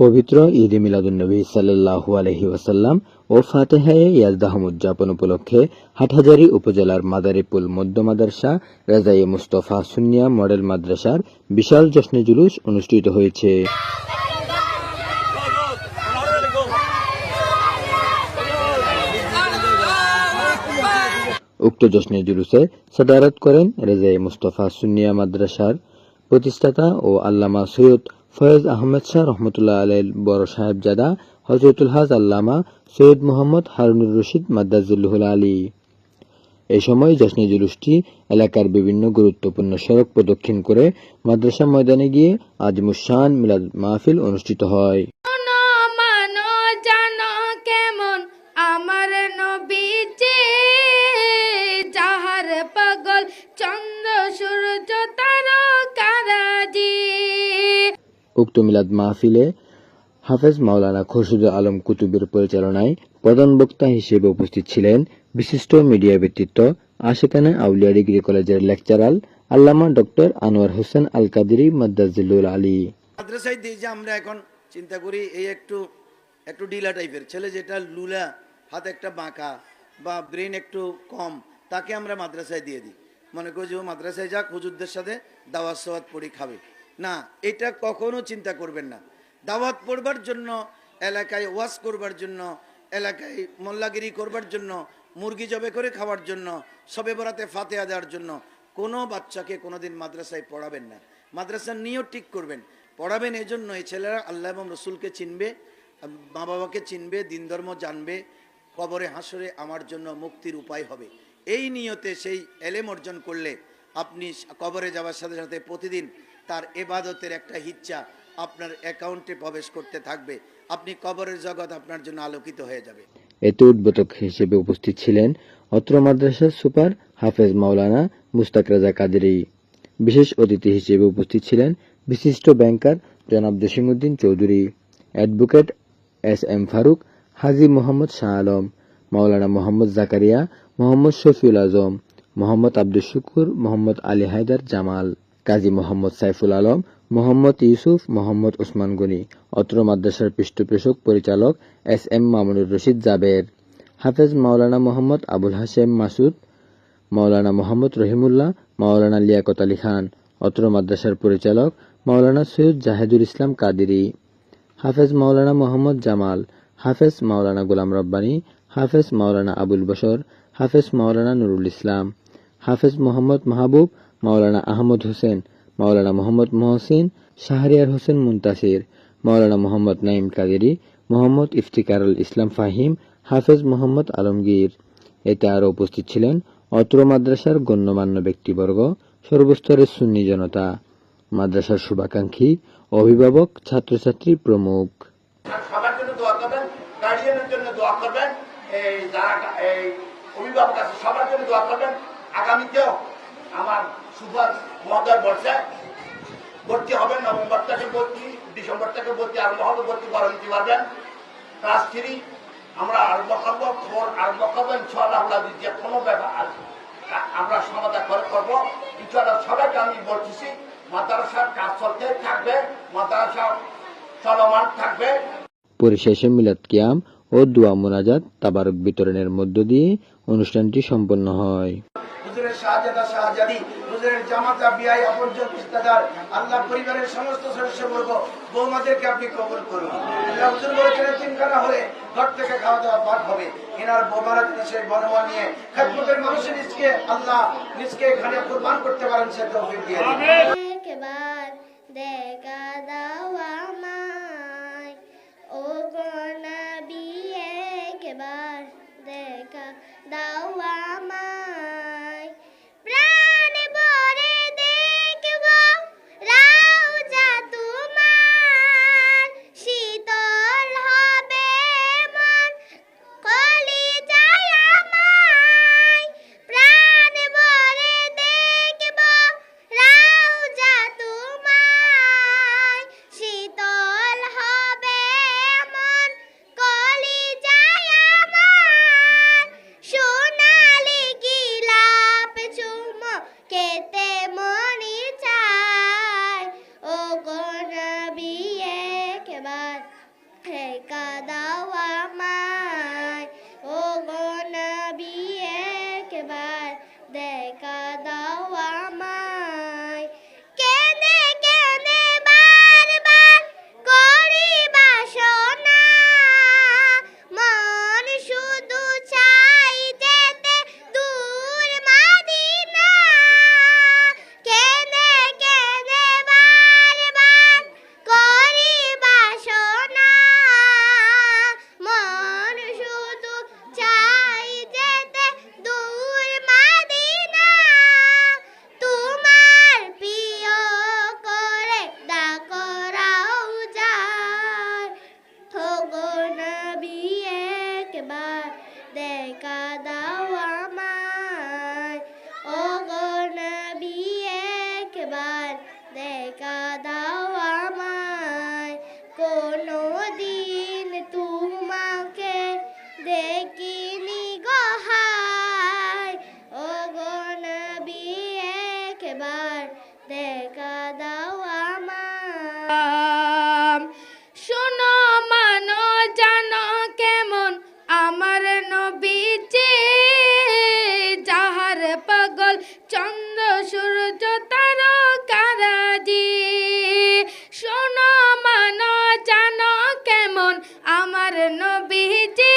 পবিত্র ঈদ মিলাদুন্নবী সাল্লাল্লাহু আলাইহি ওয়াসাল্লাম ও ফাতেহায়ে ইয়াজদাহম উদযাপন উপলক্ষে হাটহাজারী উপজেলার মাদারীপুর মধ্য মাদ্রাসা রাজায়ে মুস্তাফা সুন্নিয়া মডেল মাদ্রাসার বিশাল জশ্নে জুলুস অনুষ্ঠিত হয়েছে। উক্ত জশ্নে জুলুসে সাদারত করেন রাজায়ে মুস্তাফা সুন্নিয়া মাদ্রাসার প্রতিষ্ঠাতা ও আল্লামা সৈয়দ ফয়েজ আহমেদ শাহ রহমতুল্লাহ আলাইহির বড় সাহেবজাদা হযরতুল হাজ আল্লামা সৈয়দ মুহাম্মদ হারুনুর রশিদ মাদ্দাজিল্লুহুল আলী। এই সময় জশ্নে জুলুসটি এলাকার বিভিন্ন গুরুত্বপূর্ণ সড়ক প্রদক্ষিণ করে মাদ্রাসা ময়দানে গিয়ে আজিমুশ-শান মিলাদ মাহফিল অনুষ্ঠিত হয়। উক্ত মিলাদ মাহফিলে হাফেজ মাওলানা খোরশেদ আলম কুতুবের পরিচালনায় প্রধান বক্তা হিসেবে উপস্থিত ছিলেন বিশিষ্ট মিডিয়া ব্যক্তিত্ব আশিকানা আউলিয়া ডিগ্রি কলেজের লেকচারার আল্লামা ডক্টর আনোয়ার হোসেন আল কাদেরী মাদ্দাজিল্লুল আলী। মাদ্রাসায় দিয়ে যে আমরা এখন চিন্তা করি এই একটু ডিলা টাইপের ছেলে, যেটা লুলা, হাত একটা বাঁকা বা ব্রেন একটু কম, তাকে আমরা মাদ্রাসায় দিয়ে দিই। মনে করি যে ও মাদ্রাসায় যাক, হুজুরদের সাথে দাওয়াত সাওয়াত পড়ি খাবে না, এটা কখনো চিন্তা করবেন না। দাওয়াত পড়বার জন্য, এলাকায় ওয়াজ করবার জন্য, এলাকায় মোল্লাগিরি করবার জন্য, মুরগি জবে করে খাওয়ার জন্য, শবে বরাতে ফাতিহা দেওয়ার জন্য কোনো বাচ্চাকে কোনোদিন মাদ্রাসায় পড়াবেন না। মাদ্রাসার নিয়ত ঠিক করবেন, পড়াবেন। এই জন্য এই ছেলেরা আল্লাহ এবং রসুলকে চিনবে, মা বাবাকে চিনবে, দিন ধর্ম জানবে, কবরে হাসরে আমার জন্য মুক্তির উপায় হবে। এই নিয়তে সেই এলেম অর্জন করলে আপনি কবরে যাওয়ার সাথে সাথে প্রতিদিন তার ইবাদতের একটা হিচ্ছা আপনার অ্যাকাউন্টে প্রবেশ করতে থাকবে। আপনি কবরের জগৎ আপনার জন্য আলোকিত হয়ে যাবে। এতে উদ্বোধক হিসেবে উপস্থিত ছিলেন অত্র মাদ্রাসার সুপার হাফেজ মাওলানা মুস্তাক রাজা কাদেরী। বিশেষ অতিথি হিসেবে উপস্থিত ছিলেন বিশিষ্ট ব্যাংকার জনাব Jasimuddin Chowdhury, advocate S M Faruk, হাজী মোহাম্মদ শাহ আলম, মাওলানা মোহাম্মদ জাকারিয়া, মোহাম্মদ শফিউল আজম, মোহাম্মদ আব্দুল শুকুর, মোহাম্মদ আলী হায়দার জামাল, কাজী মোহাম্মদ সাইফুল আলম, মোহাম্মদ ইউসুফ, মোহাম্মদ ওসমান গনি, অত্র মাদ্রাসার পৃষ্ঠপোষক পরিচালক এস এম মামুনুর রশিদ জাবের, হাফেজ মাওলানা মোহাম্মদ আবুল হাশেম মাসুদ, মাওলানা মোহাম্মদ রহিমুল্লাহ, মাওলানা লিয়াকত আলী খান, অত্র মাদ্রাসার পরিচালক মাওলানা সৈয়দ জাহেদুল ইসলাম কাদেরী, হাফেজ মাওলানা মোহাম্মদ জামাল, হাফেজ মাওলানা গোলাম রব্বানী, হাফেজ মাওলানা আবুল বশর, হাফেজ মাওলানা নুরুল ইসলাম, হাফেজ মোহাম্মদ মাহবুব, মাওলানা আহমদ হোসেন, মাওলানা মোহাম্মদ মহসিন, শাহরিয়ার হোসেন মুনতাসির, মাওলানা মোহাম্মদ নাইম কাদেরী, মোহাম্মদ ইফতিকারুল ইসলাম ফাহিম, হাফেজ মোহাম্মদ আলমগীর। এতে আরও উপস্থিত ছিলেন অত্র মাদ্রাসার গণ্যমান্য ব্যক্তিবর্গ, সর্বস্তরের সুন্নি জনতা, মাদ্রাসার শুভাকাঙ্ক্ষী, অভিভাবক, ছাত্রছাত্রী প্রমুখ। সবার জন্য দোয়া করবেন, গার্ডিয়ানের জন্য দোয়া করবেন, যারা অভিভাবক আছে সবার জন্য দোয়া করবেন। আগামীতেও আমার সুপার মহোদয় বর্ষে ভর্তি হবেন, নভেম্বর থেকে ভর্তি, ডিসেম্বর থেকে ভর্তি আরম্ভ হবে, ভর্তি করে নিতে পারবেন। ক্লাস 3 আমরা আরম্ভ করবো, খবর আরম্ভ করবো ইনশাআল্লাহ। যে কোনো ব্যাপার আমরা সমাধান করবো ইনশাআল্লাহ। সবাইকে আমি বলতেছি মাদ্রাসার কাজ চলতে থাকবে, মাদ্রাসা চলমান থাকবে। পরিশেষে মিলাদ কিয়াম ও দোয়া মোনাজাত তাবারক বিতরণের মধ্য দিয়ে অনুষ্ঠানটি সম্পন্ন হয়। হুজুরের শাহজাদা শাহজাদি, হুজুরের জামাতা বিয়াই আপনজন ইস্তাদার, আল্লাহ পরিবারের সমস্ত সদস্যবর্গ, বৌমাদেরকে আপনি কবুল করুন। আল্লাহ হুজুর বলেছেন তিনখানা হলে ঘর থেকে খাওয়া দাওয়া পাক হবে। এনার বৌমারা যদি সেই বনমা নিয়ে খেদমতের মানুষের নিজকে এখানে কুরবান করতে পারেন, সে তৌফিক দিয়ে দিন। একবার দেখা দাও আমায় ও গো নবী, একবার দেখা দাও আমায়, প্রাণ ভরে দেখব রওজা তোমার, শীতল হবে মন কলিজায় আমায়, প্রাণ ভরে দেখব রওজা তোমার, শীতল দেখা দাও আমায় ও গো নবী একবার দেখা দাও আমায় কেঁদে কেঁদে বারবার করি বাসনা মন শুধু চাই যেতে দূর মদিনা কেঁদে কেঁদে বারবার করি বাসনা মন শুধু চাই যেতে দূর মদিনা তোমার প্রিয় করে ডাকো রওজায় ওগো নবী একবার দেখা দাও আমায় ওগো নবী একবার দেখা দাও আমায় কোনো দিন তোমাকে দেখিনি গো হায় ওগো নবী একবার দেখা দাও আমায় শোনো মানো জানো কেমন আমার নবীজি যাহার পাগল চন্দ্র সূর্য তারকারাজি শোনো মানো জানো কেমন আমার নবীজি